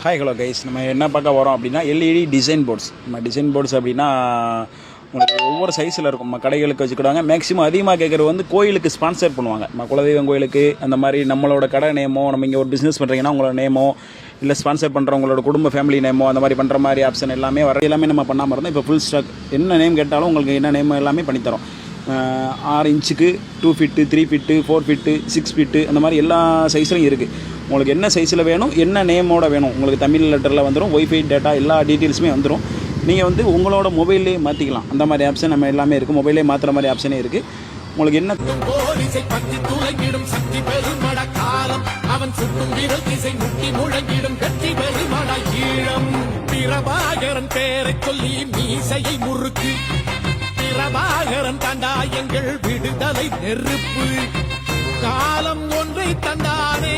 Hi hello guys, நம்ம என்ன பார்க்க வரோம் அப்படின்னா எல்இடி டிசைன் போர்ட்ஸ். நம்ம டிசைன் போர்ட்ஸ் அப்படின்னா உங்களுக்கு ஒவ்வொரு சைஸில் இருக்கும். நம்ம கடைகளுக்கு வச்சுக்கிடுவாங்க. மேக்ஸிமம் அதிகமாக கேட்குறது வந்து கோயிலுக்கு ஸ்பான்சர் பண்ணுவாங்க. நம்ம குலதெய்வம் கோயிலுக்கு அந்த மாதிரி நம்மளோட கடை நேமோ, நம்ம இங்கே ஒரு பிஸ்னஸ் பண்ணுறீங்கன்னா உங்களோட நேமோ, இல்லை ஸ்பான்சர் பண்ணுறவங்களோட குடும்ப ஃபேமிலி நேமோ, அந்த மாதிரி பண்ணுற மாதிரி ஆப்ஷன் எல்லாமே வர எல்லாமே நம்ம பண்ணாமல் இருந்தோம். இப்போ ஃபுல் ஸ்டாக் என்ன நேம் கேட்டாலும் உங்களுக்கு என்ன நேம் எல்லாமே பண்ணித்தரோம். 6 இன்ச்சுக்கு 2 ஃபீட்டு 3 ஃபீட்டு 4 ஃபீட்டு 6 ஃபீட்டு அந்த மாதிரி எல்லா சைஸ்லையும் இருக்குது. உங்களுக்கு என்ன சைஸில் வேணும், என்ன நேமோட வேணும், உங்களுக்கு தமிழ் லெட்டரில் வந்துடும். ஒய்ஃபை டேட்டா எல்லா டீட்டெயில்ஸுமே வந்துடும். நீங்கள் வந்து உங்களோட மொபைல்லே மாற்றிக்கலாம். அந்த மாதிரி ஆப்ஷன் நம்ம எல்லாமே இருக்குது. மொபைலே மாற்றுற மாதிரி ஆப்ஷனே இருக்குது. உங்களுக்கு என்ன பிரபாகரன் தண்டா எங்கள் விடுதலை நெருப்பு காலம் ஒன்றை தந்தானே.